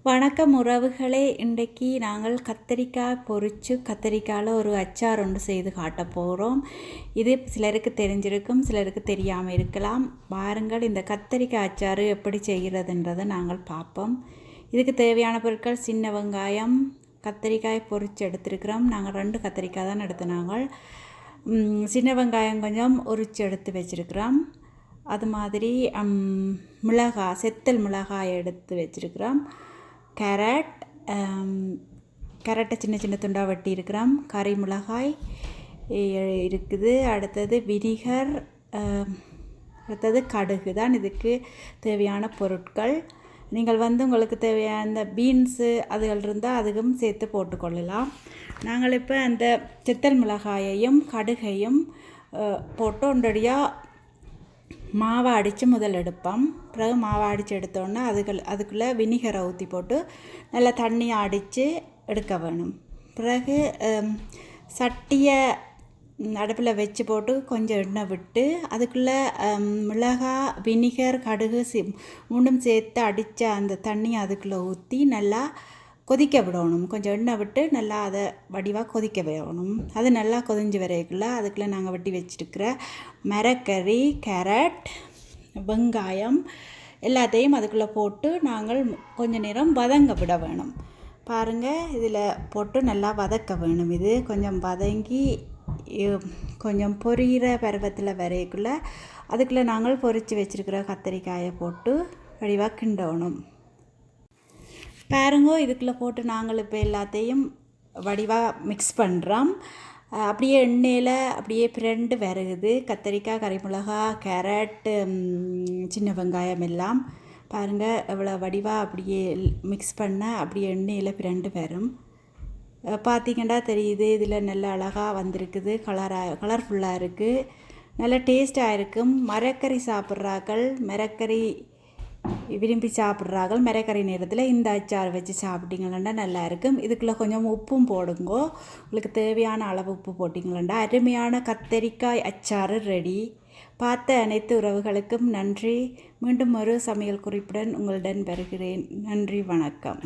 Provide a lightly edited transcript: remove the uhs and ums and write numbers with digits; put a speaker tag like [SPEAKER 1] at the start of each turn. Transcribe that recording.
[SPEAKER 1] வணக்கம் உறவுகளே, இன்றைக்கு நாங்கள் கத்தரிக்காய் பொரித்து கத்தரிக்காயில் ஒரு அச்சார் ஒன்று செய்து காட்ட போகிறோம். இது சிலருக்கு தெரிஞ்சிருக்கும், சிலருக்கு தெரியாமல் இருக்கலாம். பாருங்கள், இந்த கத்தரிக்காய் அச்சார் எப்படி செய்கிறதுன்றதை நாங்கள் பார்ப்போம். இதுக்கு தேவையான பொருட்கள்: சின்ன வெங்காயம், கத்தரிக்காய் பொரித்து எடுத்துருக்கிறோம். நாங்கள் 2 கத்தரிக்காய் தான் எடுத்து நாங்கள். சின்ன வெங்காயம் கொஞ்சம் உரித்து எடுத்து வச்சுருக்கிறோம். அது மாதிரி மிளகாய், செத்தல் மிளகாய் எடுத்து வச்சுருக்கிறோம். கேரட்டை சின்ன சின்ன துண்டாக வெட்டி இருக்கிறோம். கறி மிளகாய் இருக்குது. அடுத்தது வினிகர், அடுத்தது கடுகு தான் இதுக்கு தேவையான பொருட்கள். நீங்கள் உங்களுக்கு தேவையான இந்த பீன்ஸு அதுகள் இருந்தால் அதுக்கும் சேர்த்து போட்டுக்கொள்ளலாம். நாங்கள் இப்போ அந்த செத்தல் மிளகாயையும் கடுகையும் போட்டு ஒன்றடியாக மாவை அடித்து முதல் எடுப்போம். பிறகு மாவை அடித்து எடுத்தோன்னே அதுக்குள்ளே வினிகரை ஊற்றி போட்டு நல்லா தண்ணியை அடித்து எடுக்க வேணும். பிறகு சட்டியை அடுப்பில் வச்சு போட்டு கொஞ்சம் எண்ணெய் விட்டு அதுக்குள்ளே மிளகாய், வினிகர், கடுகு மூணும் சேர்த்து அடித்த அந்த தண்ணியை அதுக்குள்ளே ஊற்றி நல்லா கொதிக்க விடணும். கொஞ்சம் எண்ணெய் விட்டு நல்லா அதை வடிவாக கொதிக்க விடணும். அது நல்லா கொதிஞ்சு வரைக்குள்ள அதுக்குள்ளே நாங்கள் வெட்டி வச்சுருக்கிற மரக்கறி, கேரட், வெங்காயம் எல்லாத்தையும் அதுக்குள்ளே போட்டு நாங்கள் கொஞ்சம் நேரம் வதங்க விட வேணும். பாருங்கள், இதில் போட்டு நல்லா வதக்க வேணும். இது கொஞ்சம் வதங்கி கொஞ்சம் பொரிகிற பருவத்தில் வரைக்குள்ளே அதுக்குள்ளே நாங்கள் பொரித்து வச்சுருக்கிற கத்தரிக்காயை போட்டு வடிவாக கிண்டணும். பாருங்க, இதுக்குள்ளே போட்டு நாங்கள் இப்போ எல்லாத்தையும் வடிவாக மிக்ஸ் பண்ணுறோம். அப்படியே எண்ணெயில் அப்படியே பிரண்டு வருகுது. கத்தரிக்காய், கறிமிளகா, கேரட், சின்ன வெங்காயம் எல்லாம் பாருங்கள் எவ்வளோ வடிவாக அப்படியே மிக்ஸ் பண்ண அப்படியே எண்ணெயில் பிரண்டு வரும். பார்த்திங்கன்னா தெரியுது, இதில் நல்ல அழகாக வந்திருக்குது. கலர்ஃபுல்லாக இருக்குது, நல்ல டேஸ்ட்டாக இருக்கும். மரக்கறி சாப்பிட்றாக்கள், மரக்கறி விரும்பி சாப்பிட்றார்கள், மரக்கறி நேரத்தில் இந்த அச்சார் வச்சு சாப்பிட்டீங்களா நல்லா இருக்கும். இதுக்குள்ளே கொஞ்சம் உப்பும் போடுங்கோ. உங்களுக்கு தேவையான அளவு உப்பு போட்டிங்களா அருமையான கத்தரிக்காய் அச்சார் ரெடி. பார்த்த அனைத்து உறவுகளுக்கும் நன்றி. மீண்டும் ஒரு சமையல் குறிப்புடன் உங்களுடன் வருகிறேன். நன்றி, வணக்கம்.